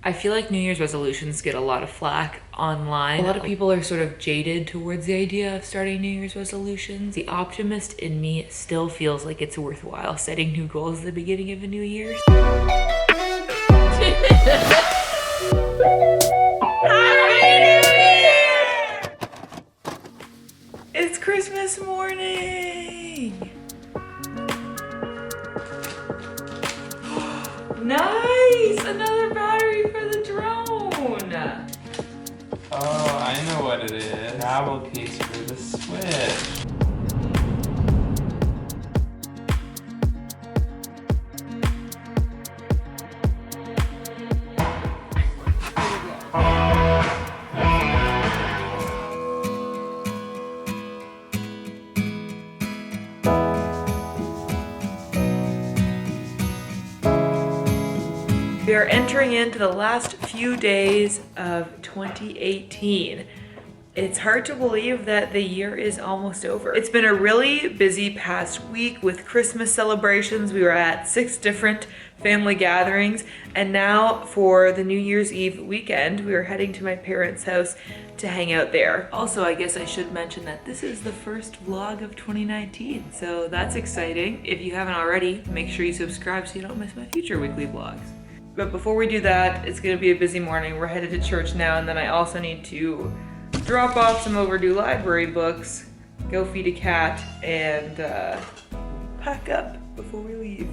I feel like New Year's resolutions get a lot of flack online. A lot of people are sort of jaded towards the idea of starting New Year's resolutions. The optimist in me still feels like it's worthwhile setting new goals at the beginning of a new year. It's Christmas morning! Nice! Another battery for the drone! Oh, I know what it is. Travel case for the Switch. We are entering into the last few days of 2018. It's hard to believe that the year is almost over. It's been a really busy past week with Christmas celebrations. We were at 6 different family gatherings, and now for the New Year's Eve weekend, we are heading to my parents' house to hang out there. Also, I guess I should mention that this is the first vlog of 2019, so that's exciting. If you haven't already, make sure you subscribe so you don't miss my future weekly vlogs. But before we do that, it's gonna be a busy morning. We're headed to church now, and then I also need to drop off some overdue library books, go feed a cat, and pack up before we leave.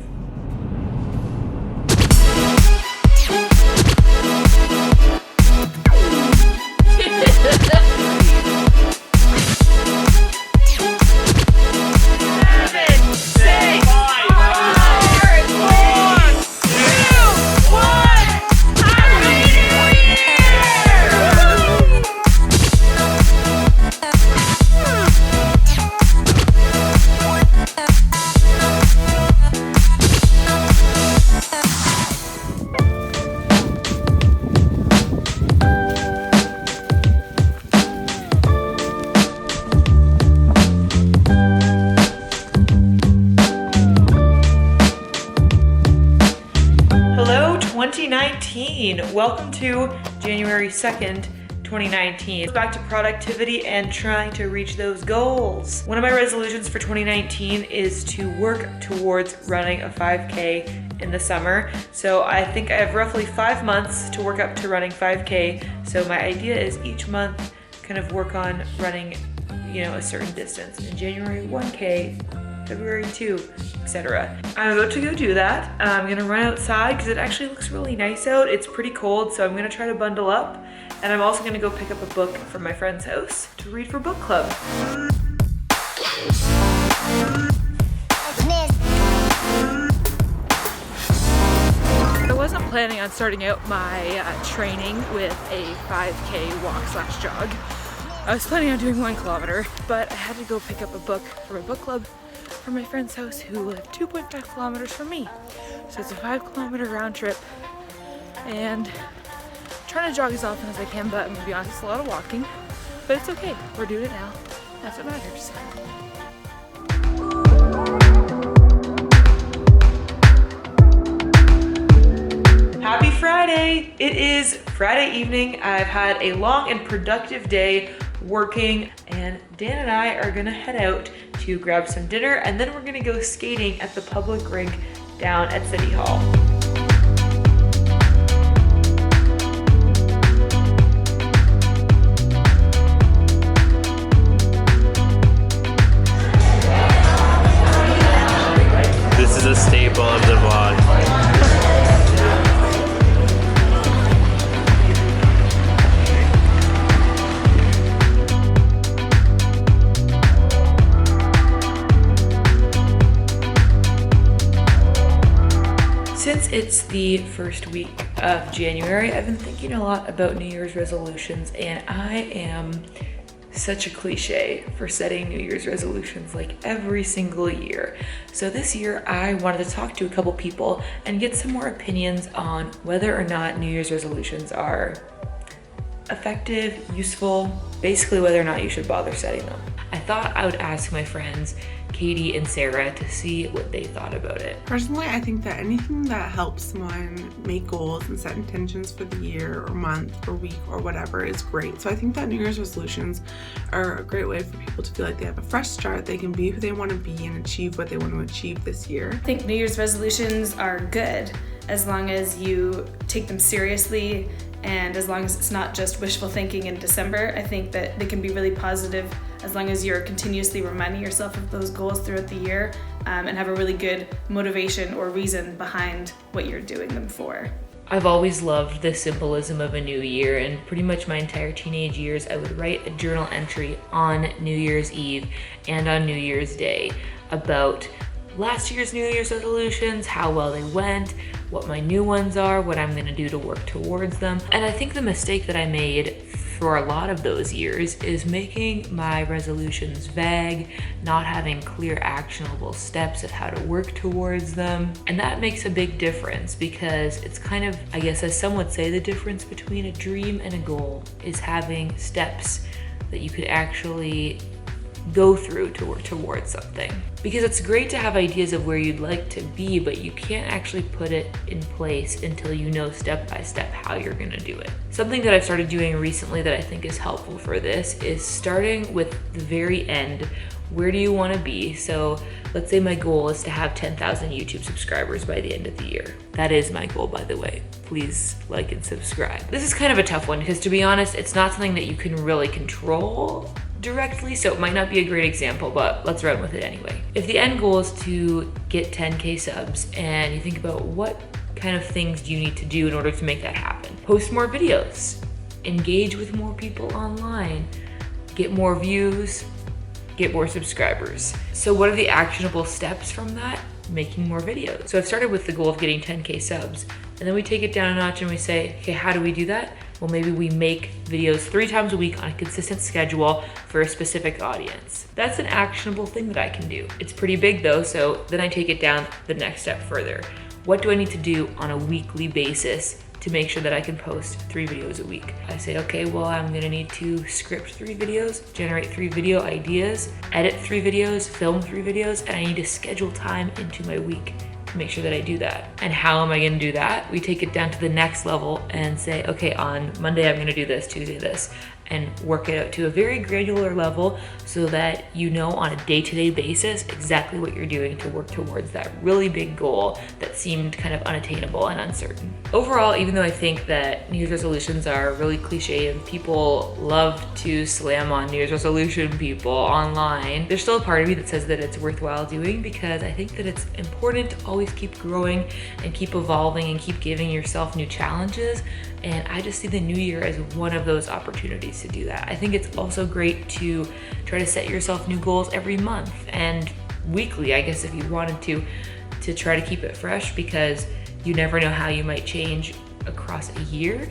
Welcome to January 2nd, 2019. It's back to productivity and trying to reach those goals. One of my resolutions for 2019 is to work towards running a 5K in the summer. So I think I have roughly 5 months to work up to running 5K. So my idea is each month kind of work on running, a certain distance. In January, 1K, February 2, etc. I'm about to go do that. I'm gonna run outside because it actually looks really nice out. It's pretty cold, so I'm gonna try to bundle up. And I'm also gonna go pick up a book from my friend's house to read for book club. I wasn't planning on starting out my training with a 5K walk/jog. I was planning on doing 1 kilometer, but I had to go pick up a book for my book club from my friend's house who live 2.5 kilometers from me. So it's a 5-kilometer round trip, and I'm trying to jog as often as I can, but I'm gonna be honest, it's a lot of walking, but it's okay. We're doing it now. That's what matters. Happy Friday! It is Friday evening. I've had a long and productive day working, and Dan and I are gonna head out to grab some dinner, and then we're gonna go skating at the public rink down at City Hall. This is a staple of the vlog. Since it's the first week of January, I've been thinking a lot about New Year's resolutions, and I am such a cliche for setting New Year's resolutions like every single year. So this year I wanted to talk to a couple people and get some more opinions on whether or not New Year's resolutions are effective, useful, basically whether or not you should bother setting them. I thought I would ask my friends Katie and Sarah to see what they thought about it. Personally, I think that anything that helps someone make goals and set intentions for the year or month or week or whatever is great. So I think that New Year's resolutions are a great way for people to feel like they have a fresh start, they can be who they want to be and achieve what they want to achieve this year. I think New Year's resolutions are good as long as you take them seriously and as long as it's not just wishful thinking in December. I think that they can be really positive as long as you're continuously reminding yourself of those goals throughout the year and have a really good motivation or reason behind what you're doing them for. I've always loved the symbolism of a new year, and pretty much my entire teenage years I would write a journal entry on New Year's Eve and on New Year's Day about last year's New Year's resolutions, how well they went, what my new ones are, what I'm gonna do to work towards them. And I think the mistake that I made for a lot of those years is making my resolutions vague, not having clear actionable steps of how to work towards them. And that makes a big difference because it's kind of, I guess as some would say, the difference between a dream and a goal is having steps that you could actually go through to work towards something. Because it's great to have ideas of where you'd like to be, but you can't actually put it in place until you know step by step how you're gonna do it. Something that I've started doing recently that I think is helpful for this is starting with the very end. Where do you wanna be? So let's say my goal is to have 10,000 YouTube subscribers by the end of the year. That is my goal, by the way. Please like and subscribe. This is kind of a tough one because, to be honest, it's not something that you can really control directly, so it might not be a great example, but let's run with it anyway. If the end goal is to get 10K subs and you think about what kind of things do you need to do in order to make that happen? Post more videos, engage with more people online, get more views, get more subscribers. So what are the actionable steps from that? Making more videos. So I've started with the goal of getting 10K subs, and then we take it down a notch and we say, okay, how do we do that? Well, maybe we make videos 3 times a week on a consistent schedule for a specific audience. That's an actionable thing that I can do. It's pretty big though, so then I take it down the next step further. What do I need to do on a weekly basis to make sure that I can post 3 videos a week? I say, okay, well, I'm gonna need to script 3 videos, generate 3 video ideas, edit 3 videos, film 3 videos, and I need to schedule time into my week to make sure that I do that. And how am I gonna do that? We take it down to the next level and say, okay, on Monday I'm gonna do this, Tuesday this, and work it out to a very granular level so that you know on a day-to-day basis exactly what you're doing to work towards that really big goal that seemed kind of unattainable and uncertain. Overall, even though I think that New Year's resolutions are really cliche and people love to slam on New Year's resolution people online, there's still a part of me that says that it's worthwhile doing because I think that it's important to always keep growing and keep evolving and keep giving yourself new challenges. And I just see the new year as one of those opportunities to do that. I think it's also great to try to set yourself new goals every month and weekly, I guess, if you wanted to try to keep it fresh, because you never know how you might change across a year.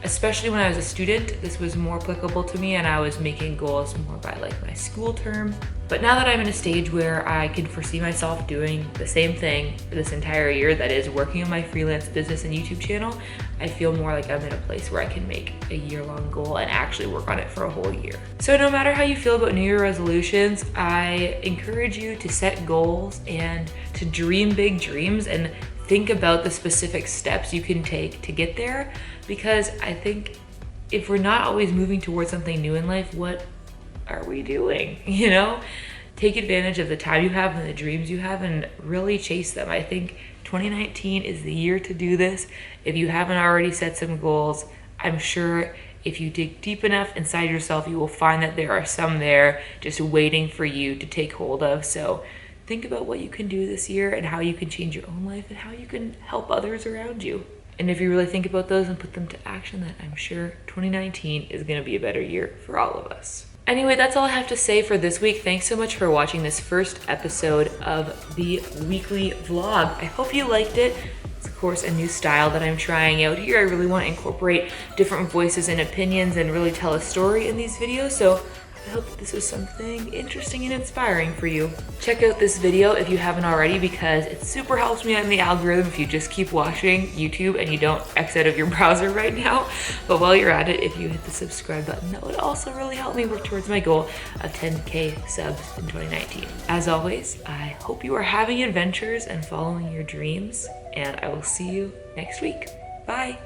Especially when I was a student, this was more applicable to me and I was making goals more by like my school term. But now that I'm in a stage where I can foresee myself doing the same thing for this entire year, that is working on my freelance business and YouTube channel, I feel more like I'm in a place where I can make a year-long goal and actually work on it for a whole year. So no matter how you feel about New Year resolutions, I encourage you to set goals and to dream big dreams and think about the specific steps you can take to get there, because I think if we're not always moving towards something new in life, what are we doing? You know, take advantage of the time you have and the dreams you have and really chase them. I think 2019 is the year to do this. If you haven't already set some goals, I'm sure if you dig deep enough inside yourself, you will find that there are some there just waiting for you to take hold of. So think about what you can do this year and how you can change your own life and how you can help others around you. And if you really think about those and put them to action, then I'm sure 2019 is gonna be a better year for all of us. Anyway, that's all I have to say for this week. Thanks so much for watching this first episode of the weekly vlog. I hope you liked it. It's of course a new style that I'm trying out here. I really want to incorporate different voices and opinions and really tell a story in these videos. So I hope that this was something interesting and inspiring for you. Check out this video if you haven't already, because it super helps me out in the algorithm if you just keep watching YouTube and you don't X out of your browser right now. But while you're at it, if you hit the subscribe button, that would also really help me work towards my goal of 10K subs in 2019. As always, I hope you are having adventures and following your dreams, and I will see you next week. Bye.